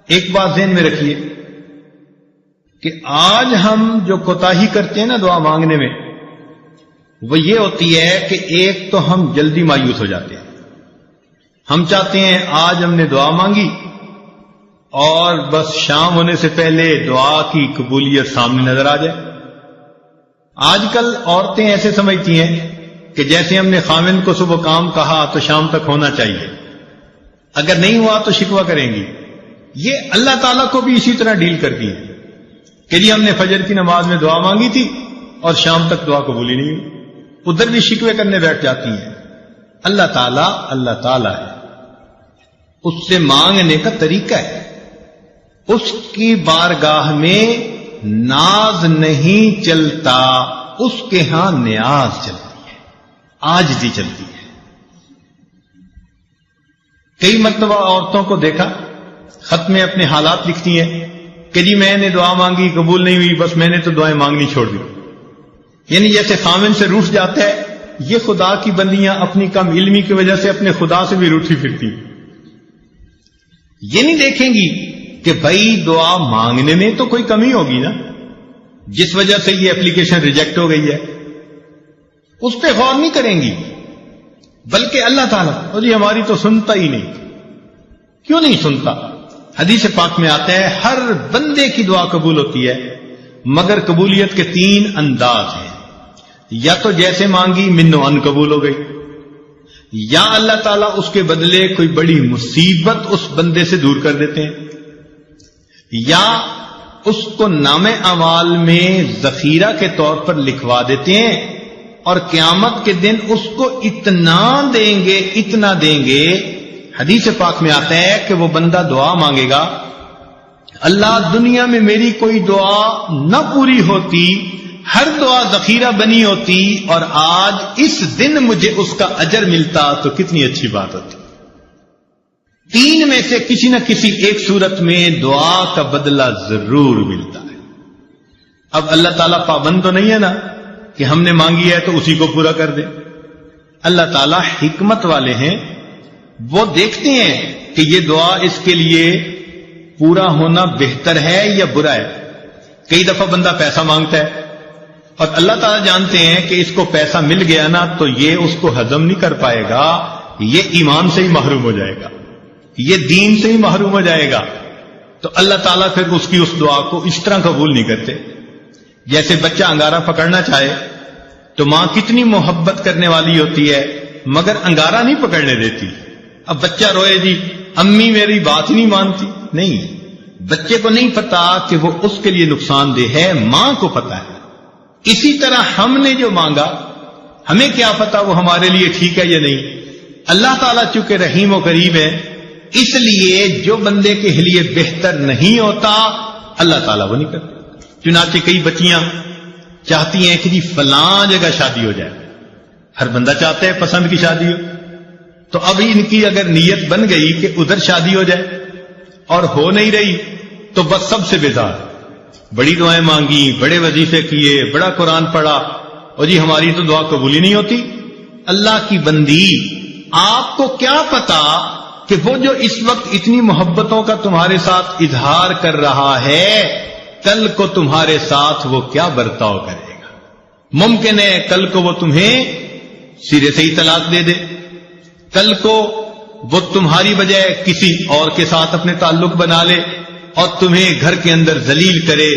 ایک بات ذہن میں رکھیے کہ آج ہم جو کوتاہی کرتے ہیں نا دعا مانگنے میں، وہ یہ ہوتی ہے کہ ایک تو ہم جلدی مایوس ہو جاتے ہیں. ہم چاہتے ہیں آج ہم نے دعا مانگی اور بس شام ہونے سے پہلے دعا کی قبولیت سامنے نظر آ جائے. آج کل عورتیں ایسے سمجھتی ہیں کہ جیسے ہم نے خاوند کو صبح کام کہا تو شام تک ہونا چاہیے، اگر نہیں ہوا تو شکوہ کریں گی. یہ اللہ تعالیٰ کو بھی اسی طرح ڈیل کرتی ہے کہ جی ہم نے فجر کی نماز میں دعا مانگی تھی اور شام تک دعا قبول ہی نہیں ہوئی. ادھر بھی شکوے کرنے بیٹھ جاتی ہیں. اللہ تعالیٰ ہے، اس سے مانگنے کا طریقہ ہے. اس کی بارگاہ میں ناز نہیں چلتا، اس کے ہاں نیاز چلتی ہے، عاجزی چلتی ہے. کئی مرتبہ عورتوں کو دیکھا خط میں اپنے حالات لکھتی ہیں کہ جی میں نے دعا مانگی قبول نہیں ہوئی، بس میں نے تو دعائیں مانگنی چھوڑ دی. یعنی جیسے خامن سے روٹھ جاتا ہے، یہ خدا کی بندیاں اپنی کم علمی کی وجہ سے اپنے خدا سے بھی روٹھی پھرتی. یہ نہیں دیکھیں گی کہ بھائی دعا مانگنے میں تو کوئی کمی ہوگی نا جس وجہ سے یہ اپلیکیشن ریجیکٹ ہو گئی ہے، اس پہ غور نہیں کریں گی، بلکہ اللہ تعالیٰ اور یہ ہماری تو سنتا ہی نہیں. کیوں نہیں سنتا؟ حدیث پاک میں آتا ہے ہر بندے کی دعا قبول ہوتی ہے، مگر قبولیت کے 3 انداز ہیں. یا تو جیسے مانگی منو ان قبول ہو گئی، یا اللہ تعالیٰ اس کے بدلے کوئی بڑی مصیبت اس بندے سے دور کر دیتے ہیں، یا اس کو نام اعمال میں ذخیرہ کے طور پر لکھوا دیتے ہیں اور قیامت کے دن اس کو اتنا دیں گے. حدیث پاک میں آتا ہے کہ وہ بندہ دعا مانگے گا، اللہ دنیا میں میری کوئی دعا نہ پوری ہوتی، ہر دعا ذخیرہ بنی ہوتی اور آج اس دن مجھے اس کا اجر ملتا تو کتنی اچھی بات ہوتی. 3 میں سے کسی نہ کسی ایک صورت میں دعا کا بدلہ ضرور ملتا ہے. اب اللہ تعالیٰ پابند تو نہیں ہے نا کہ ہم نے مانگی ہے تو اسی کو پورا کر دے. اللہ تعالیٰ حکمت والے ہیں، وہ دیکھتے ہیں کہ یہ دعا اس کے لیے پورا ہونا بہتر ہے یا برا ہے. کئی دفعہ بندہ پیسہ مانگتا ہے اور اللہ تعالیٰ جانتے ہیں کہ اس کو پیسہ مل گیا نا تو یہ اس کو ہضم نہیں کر پائے گا، یہ ایمان سے ہی محروم ہو جائے گا، یہ دین سے ہی محروم ہو جائے گا. تو اللہ تعالیٰ پھر اس کی اس دعا کو اس طرح قبول نہیں کرتے. جیسے بچہ انگارہ پکڑنا چاہے تو ماں کتنی محبت کرنے والی ہوتی ہے مگر انگارہ نہیں پکڑنے دیتی. اب بچہ روئے جی امی میری بات ہی نہیں مانتی، نہیں، بچے کو نہیں پتا کہ وہ اس کے لیے نقصان دہ ہے، ماں کو پتا ہے. اسی طرح ہم نے جو مانگا ہمیں کیا پتا وہ ہمارے لیے ٹھیک ہے یا نہیں. اللہ تعالیٰ چونکہ رحیم و کریم ہے، اس لیے جو بندے کے لیے بہتر نہیں ہوتا اللہ تعالیٰ وہ نہیں کرتا. چنانچہ کئی بچیاں چاہتی ہیں کہ جی فلاں جگہ شادی ہو جائے، ہر بندہ چاہتا ہے پسند کی شادی ہو. تو اب ان کی اگر نیت بن گئی کہ ادھر شادی ہو جائے اور ہو نہیں رہی تو بس سب سے بیزار، بڑی دعائیں مانگی، بڑے وظیفے کیے، بڑا قرآن پڑھا اور جی ہماری تو دعا قبول ہی نہیں ہوتی. اللہ کی بندی، آپ کو کیا پتا کہ وہ جو اس وقت اتنی محبتوں کا تمہارے ساتھ اظہار کر رہا ہے کل کو تمہارے ساتھ وہ کیا برتاؤ کرے گا. ممکن ہے کل کو وہ تمہیں سرے سے ہی طلاق دے دے، کل کو وہ تمہاری بجائے کسی اور کے ساتھ اپنے تعلق بنا لے اور تمہیں گھر کے اندر ذلیل کرے،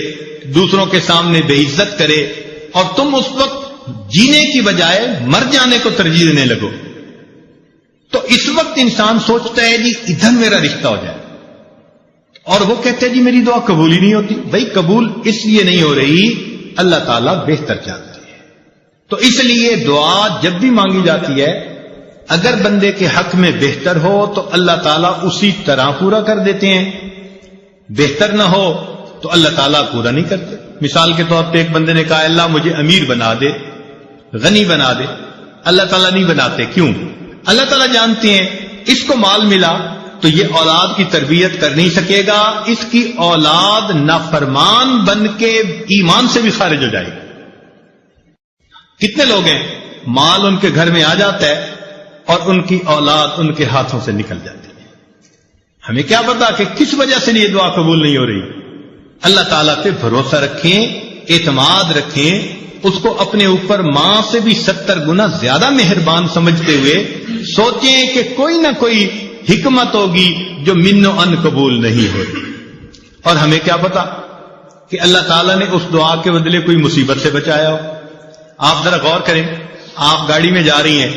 دوسروں کے سامنے بے عزت کرے اور تم اس وقت جینے کی بجائے مر جانے کو ترجیح دینے لگو. تو اس وقت انسان سوچتا ہے جی ادھر میرا رشتہ ہو جائے اور وہ کہتے ہیں جی میری دعا قبول ہی نہیں ہوتی. بھائی قبول اس لیے نہیں ہو رہی، اللہ تعالیٰ بہتر جانتے ہیں. تو اس لیے دعا جب بھی مانگی جاتی ہے اگر بندے کے حق میں بہتر ہو تو اللہ تعالیٰ اسی طرح پورا کر دیتے ہیں، بہتر نہ ہو تو اللہ تعالیٰ پورا نہیں کرتے. مثال کے طور پہ ایک بندے نے کہا اللہ مجھے امیر بنا دے، غنی بنا دے. اللہ تعالیٰ نہیں بناتے. کیوں؟ اللہ تعالیٰ جانتے ہیں اس کو مال ملا تو یہ اولاد کی تربیت کر نہیں سکے گا، اس کی اولاد نافرمان بن کے ایمان سے بھی خارج ہو جائے گی. کتنے لوگ ہیں مال ان کے گھر میں آ جاتا ہے اور ان کی اولاد ان کے ہاتھوں سے نکل جاتی ہے. ہمیں کیا پتا کہ کس وجہ سے یہ دعا قبول نہیں ہو رہی. اللہ تعالیٰ پہ بھروسہ رکھیں، اعتماد رکھیں، اس کو اپنے اوپر ماں سے بھی 70 گنا زیادہ مہربان سمجھتے ہوئے سوچیں کہ کوئی نہ کوئی حکمت ہوگی جو من و ان قبول نہیں ہو رہی. اور ہمیں کیا پتا کہ اللہ تعالیٰ نے اس دعا کے بدلے کوئی مصیبت سے بچایا ہو. آپ ذرا غور کریں، آپ گاڑی میں جا رہی ہیں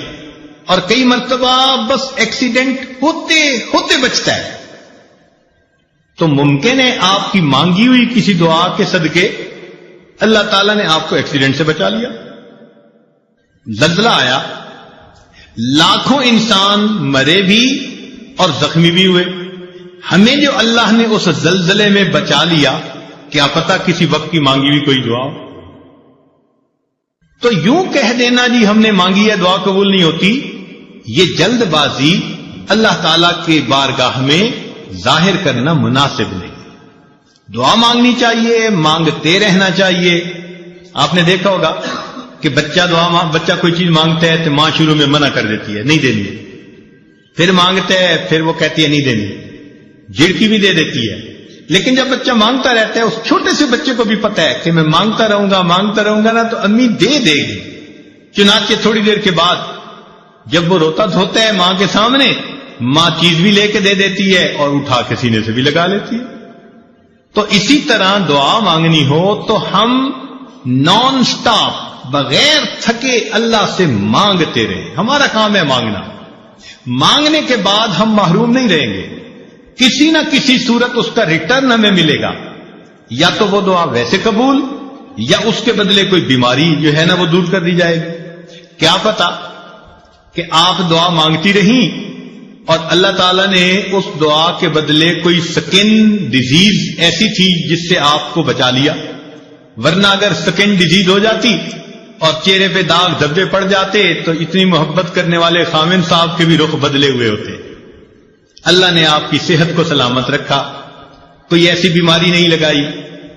اور کئی مرتبہ بس ایکسیڈنٹ ہوتے ہوتے بچتا ہے، تو ممکن ہے آپ کی مانگی ہوئی کسی دعا کے صدقے اللہ تعالیٰ نے آپ کو ایکسیڈنٹ سے بچا لیا. زلزلہ آیا، لاکھوں انسان مرے بھی اور زخمی بھی ہوئے. ہمیں جو اللہ نے اس زلزلے میں بچا لیا، کیا پتا کسی وقت کی مانگی ہوئی کوئی دعا ہو. تو یوں کہہ دینا جی ہم نے مانگی ہے دعا قبول نہیں ہوتی، یہ جلد بازی اللہ تعالیٰ کے بارگاہ میں ظاہر کرنا مناسب نہیں. دعا مانگنی چاہیے، مانگتے رہنا چاہیے. آپ نے دیکھا ہوگا کہ بچہ کوئی چیز مانگتا ہے تو ماں شروع میں منع کر دیتی ہے، نہیں دینی. پھر مانگتا ہے، پھر وہ کہتی ہے نہیں دینی، جھڑکی بھی دے دیتی ہے. لیکن جب بچہ مانگتا رہتا ہے، اس چھوٹے سے بچے کو بھی پتا ہے کہ میں مانگتا رہوں گا نا تو امی دے دے گی. چنانچہ تھوڑی دیر کے بعد جب وہ روتا دھوتا ہے ماں کے سامنے، ماں چیز بھی لے کے دے دیتی ہے اور اٹھا کے سینے سے بھی لگا لیتی ہے. تو اسی طرح دعا مانگنی ہو تو ہم نان سٹاپ بغیر تھکے اللہ سے مانگتے رہیں. ہمارا کام ہے مانگنا. مانگنے کے بعد ہم محروم نہیں رہیں گے، کسی نہ کسی صورت اس کا ریٹرن ہمیں ملے گا. یا تو وہ دعا ویسے قبول، یا اس کے بدلے کوئی بیماری جو ہے نا وہ دور کر دی جائے گی. کیا پتا کہ آپ دعا مانگتی رہیں اور اللہ تعالیٰ نے اس دعا کے بدلے کوئی سکن ڈیزیز ایسی تھی جس سے آپ کو بچا لیا. ورنہ اگر سکن ڈیزیز ہو جاتی اور چہرے پہ داغ دھبے پڑ جاتے تو اتنی محبت کرنے والے خامن صاحب کے بھی رخ بدلے ہوئے ہوتے. اللہ نے آپ کی صحت کو سلامت رکھا، کوئی ایسی بیماری نہیں لگائی،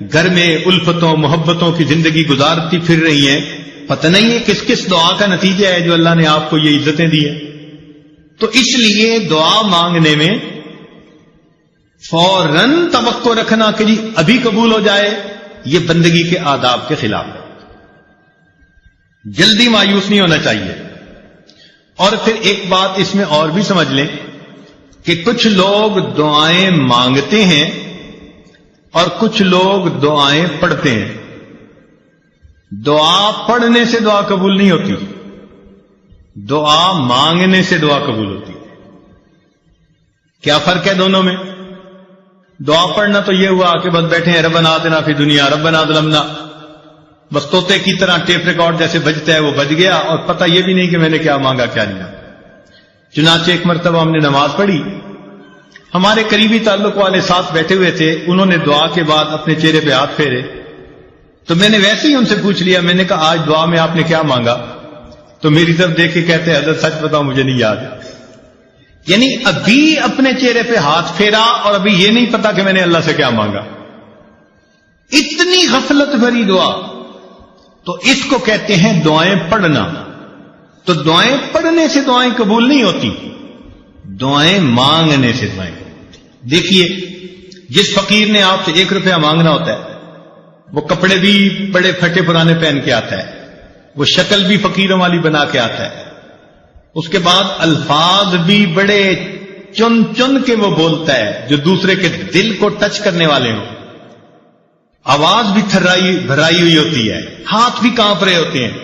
گھر میں الفتوں محبتوں کی زندگی گزارتی پھر رہی ہیں. پتہ نہیں ہے کس کس دعا کا نتیجہ ہے جو اللہ نے آپ کو یہ عزتیں دی ہیں. تو اس لیے دعا مانگنے میں فوراً توقع رکھنا کہ جی ابھی قبول ہو جائے، یہ بندگی کے آداب کے خلاف ہے. جلدی مایوس نہیں ہونا چاہیے. اور پھر ایک بات اس میں اور بھی سمجھ لیں کہ کچھ لوگ دعائیں مانگتے ہیں اور کچھ لوگ دعائیں پڑھتے ہیں. دعا پڑھنے سے دعا قبول نہیں ہوتی، دعا مانگنے سے دعا قبول ہوتی ہے. کیا فرق ہے دونوں میں؟ دعا پڑھنا تو یہ ہوا کہ بس بیٹھے ہیں ربنا آتنا فی دنیا ربنا ظلمنا، بس طوطے کی طرح ٹیپ ریکارڈ جیسے بجتا ہے وہ بج گیا اور پتہ یہ بھی نہیں کہ میں نے کیا مانگا کیا نہیں. چنانچہ ایک مرتبہ ہم نے نماز پڑھی، ہمارے قریبی تعلق والے ساتھ بیٹھے ہوئے تھے، انہوں نے دعا کے بعد اپنے چہرے پہ ہاتھ پھیرے تو میں نے ویسے ہی ان سے پوچھ لیا، میں نے کہا آج دعا میں آپ نے کیا مانگا؟ تو میری طرف دیکھ کے کہتے ہیں حضرت سچ بتاؤ مجھے نہیں یاد. یعنی ابھی اپنے چہرے پہ ہاتھ پھیرا اور ابھی یہ نہیں پتا کہ میں نے اللہ سے کیا مانگا. اتنی غفلت بھری دعا. تو اس کو کہتے ہیں دعائیں پڑھنا. تو دعائیں پڑھنے سے دعائیں قبول نہیں ہوتی، دعائیں مانگنے سے دعائیں. دیکھیے جس فقیر نے آپ سے 1 روپیہ مانگنا ہوتا ہے وہ کپڑے بھی بڑے پھٹے پرانے پہن کے آتا ہے، وہ شکل بھی فقیروں والی بنا کے آتا ہے، اس کے بعد الفاظ بھی بڑے چن چن کے وہ بولتا ہے جو دوسرے کے دل کو ٹچ کرنے والے ہوں. آواز بھی بھرائی ہوئی ہوتی ہے، ہاتھ بھی کانپ رہے ہوتے ہیں.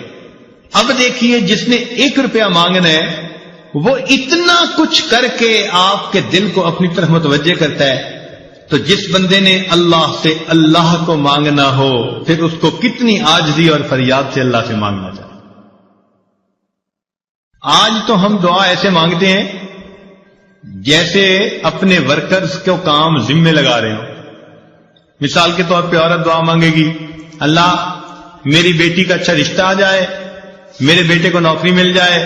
اب دیکھیے جس نے 1 روپیہ مانگنا ہے وہ اتنا کچھ کر کے آپ کے دل کو اپنی طرف متوجہ کرتا ہے، تو جس بندے نے اللہ سے اللہ کو مانگنا ہو پھر اس کو کتنی عاجزی اور فریاد سے اللہ سے مانگنا چاہیے. آج تو ہم دعا ایسے مانگتے ہیں جیسے اپنے ورکرز کو کام ذمے لگا رہے ہوں. مثال کے طور پہ عورت دعا مانگے گی، اللہ میری بیٹی کا اچھا رشتہ آ جائے، میرے بیٹے کو نوکری مل جائے،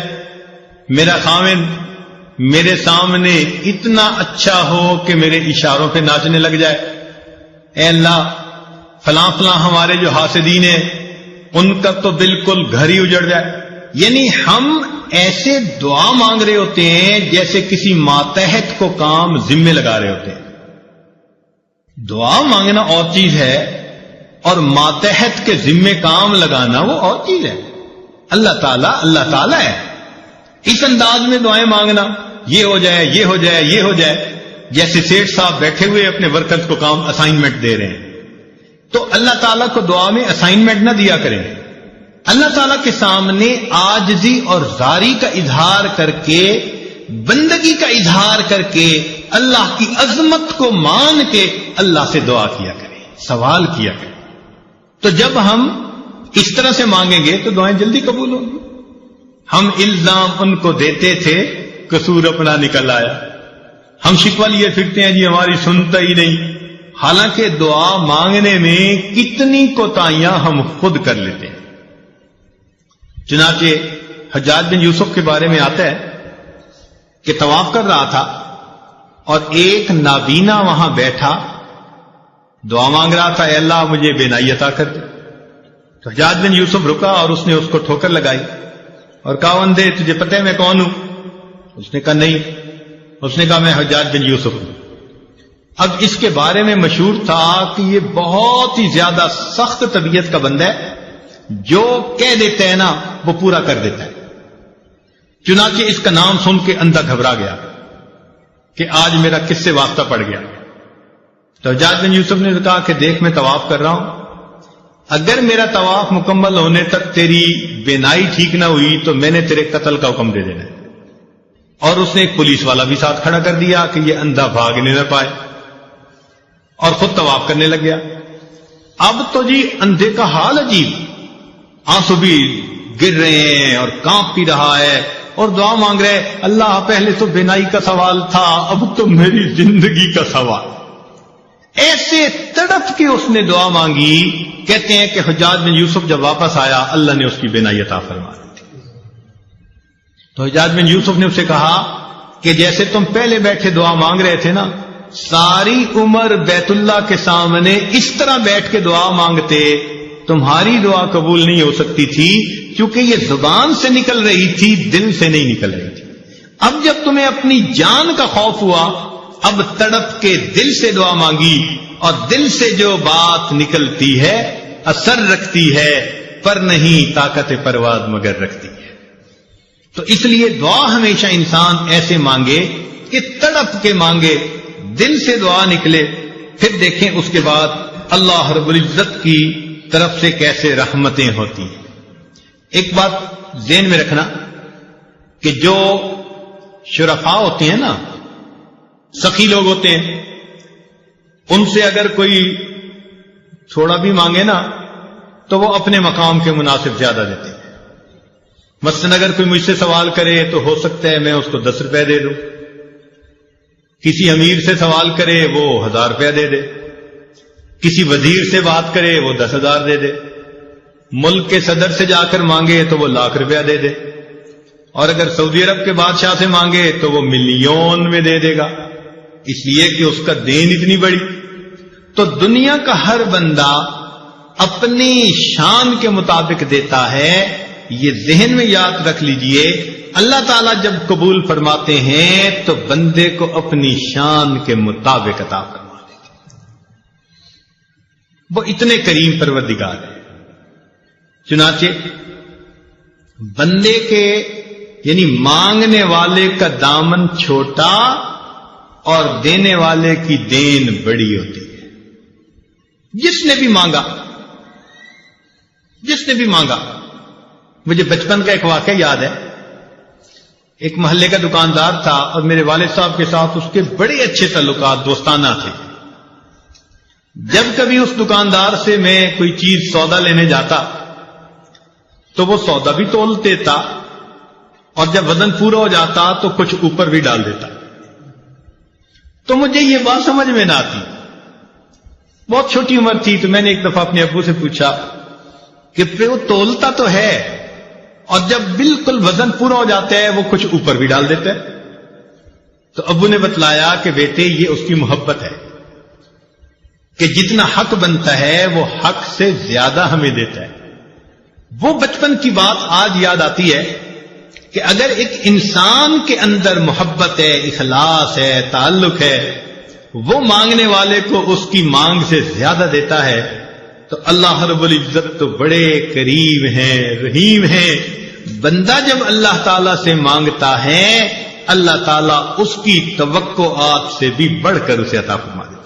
میرا خاوند میرے سامنے اتنا اچھا ہو کہ میرے اشاروں پہ ناچنے لگ جائے. اے اللہ فلاں فلاں ہمارے جو حاسدین ہیں ان کا تو بالکل گھر ہی اجڑ جائے. یعنی ہم ایسے دعا مانگ رہے ہوتے ہیں جیسے کسی ماتحت کو کام ذمے لگا رہے ہوتے ہیں. دعا مانگنا اور چیز ہے اور ماتحت کے ذمے کام لگانا وہ اور چیز ہے. اللہ تعالیٰ ہے. اس انداز میں دعائیں مانگنا، یہ ہو جائے، یہ ہو جائے، یہ ہو جائے، جیسے سیٹھ صاحب بیٹھے ہوئے اپنے ورکرز کو کام اسائنمنٹ دے رہے ہیں. تو اللہ تعالیٰ کو دعا میں اسائنمنٹ نہ دیا کریں. اللہ تعالیٰ کے سامنے عاجزی اور زاری کا اظہار کر کے، بندگی کا اظہار کر کے، اللہ کی عظمت کو مان کے اللہ سے دعا کیا کریں، سوال کیا کریں. تو جب ہم اس طرح سے مانگیں گے تو دعائیں جلدی قبول ہوں گی. ہم الزام ان کو دیتے تھے، قصور اپنا نکل آیا. ہم شکوہ لیے پھرتے ہیں جی ہماری سنتا ہی نہیں، حالانکہ دعا مانگنے میں کتنی کوتاہیاں ہم خود کر لیتے ہیں. چنانچہ حجاج بن یوسف کے بارے میں آتا ہے کہ طواف کر رہا تھا اور ایک نابینا وہاں بیٹھا دعا مانگ رہا تھا، اے اللہ مجھے بینائی عطا کر دے. تو حجاج بن یوسف رکا اور اس نے اس کو ٹھوکر لگائی اور کہا اندھے تجھے پتہ ہے میں کون ہوں؟ اس نے کہا نہیں. اس نے کہا میں حجاج بن یوسف ہوں. اب اس کے بارے میں مشہور تھا کہ یہ بہت ہی زیادہ سخت طبیعت کا بندہ ہے، جو کہہ دیتا ہے نا وہ پورا کر دیتا ہے. چنانچہ اس کا نام سن کے اندھا گھبرا گیا کہ آج میرا کس سے واسطہ پڑ گیا. تو حجاج بن یوسف نے کہا کہ دیکھ میں طواف کر رہا ہوں، اگر میرا طواف مکمل ہونے تک تیری بینائی ٹھیک نہ ہوئی تو میں نے تیرے قتل کا حکم دے دینا ہے. اور اس نے ایک پولیس والا بھی ساتھ کھڑا کر دیا کہ یہ اندھا بھاگنے نہ پائے، اور خود طواف کرنے لگ گیا. اب تو جی اندھے کا حال عجیب، آنسو بھی گر رہے ہیں اور کانپ بھی رہا ہے اور دعا مانگ رہے، اللہ پہلے تو بینائی کا سوال تھا، اب تو میری زندگی کا سوال. ایسے تڑپ کے اس نے دعا مانگی. کہتے ہیں کہ حجاج بن یوسف جب واپس آیا اللہ نے اس کی بینائی عطا فرما دی. تو حجاج بن یوسف نے اسے کہا کہ جیسے تم پہلے بیٹھے دعا مانگ رہے تھے نا، ساری عمر بیت اللہ کے سامنے اس طرح بیٹھ کے دعا مانگتے، تمہاری دعا قبول نہیں ہو سکتی تھی کیونکہ یہ زبان سے نکل رہی تھی، دل سے نہیں نکل رہی تھی. اب جب تمہیں اپنی جان کا خوف ہوا، اب تڑپ کے دل سے دعا مانگی، اور دل سے جو بات نکلتی ہے اثر رکھتی ہے، پر نہیں طاقت پرواز مگر رکھتی ہے. تو اس لیے دعا ہمیشہ انسان ایسے مانگے کہ تڑپ کے مانگے، دل سے دعا نکلے. پھر دیکھیں اس کے بعد اللہ رب العزت کی طرف سے کیسے رحمتیں ہوتی ہیں. ایک بات ذہن میں رکھنا کہ جو شرفاء ہوتے ہیں نا، سخی لوگ ہوتے ہیں، ان سے اگر کوئی تھوڑا بھی مانگے نا تو وہ اپنے مقام کے مناسب زیادہ دیتے ہیں. مثلاً اگر کوئی مجھ سے سوال کرے تو ہو سکتا ہے میں اس کو 10 روپے دے دوں، کسی امیر سے سوال کرے وہ 1000 روپیہ دے دے، کسی وزیر سے بات کرے وہ 10,000 دے دے، ملک کے صدر سے جا کر مانگے تو وہ 1,00,000 روپیہ دے دے، اور اگر سعودی عرب کے بادشاہ سے مانگے تو وہ ملین میں دے دے گا، اس لیے کہ اس کا دین اتنی بڑی. تو دنیا کا ہر بندہ اپنی شان کے مطابق دیتا ہے. یہ ذہن میں یاد رکھ لیجئے، اللہ تعالیٰ جب قبول فرماتے ہیں تو بندے کو اپنی شان کے مطابق عطا فرما دیتے ہیں. وہ اتنے کریم پروردگار ہیں. چنانچہ بندے کے یعنی مانگنے والے کا دامن چھوٹا اور دینے والے کی دین بڑی ہوتی ہے. جس نے بھی مانگا. مجھے بچپن کا ایک واقعہ یاد ہے. ایک محلے کا دکاندار تھا اور میرے والد صاحب کے ساتھ اس کے بڑے اچھے تعلقات دوستانہ تھے. جب کبھی اس دکاندار سے میں کوئی چیز سودا لینے جاتا تو وہ سودا بھی تول دیتا اور جب وزن پورا ہو جاتا تو کچھ اوپر بھی ڈال دیتا. تو مجھے یہ بات سمجھ میں نہ آتی. بہت چھوٹی عمر تھی تو میں نے ایک دفعہ اپنے ابو سے پوچھا کہ وہ تولتا تو ہے اور جب بالکل وزن پورا ہو جاتا ہے وہ کچھ اوپر بھی ڈال دیتا ہے. تو ابو نے بتلایا کہ بیٹے یہ اس کی محبت ہے کہ جتنا حق بنتا ہے وہ حق سے زیادہ ہمیں دیتا ہے. وہ بچپن کی بات آج یاد آتی ہے کہ اگر ایک انسان کے اندر محبت ہے، اخلاص ہے، تعلق ہے، وہ مانگنے والے کو اس کی مانگ سے زیادہ دیتا ہے، تو اللہ رب العزت تو بڑے کریم ہیں، رحیم ہیں. بندہ جب اللہ تعالیٰ سے مانگتا ہے، اللہ تعالیٰ اس کی توقعات سے بھی بڑھ کر اسے عطا فرما دیتا ہے.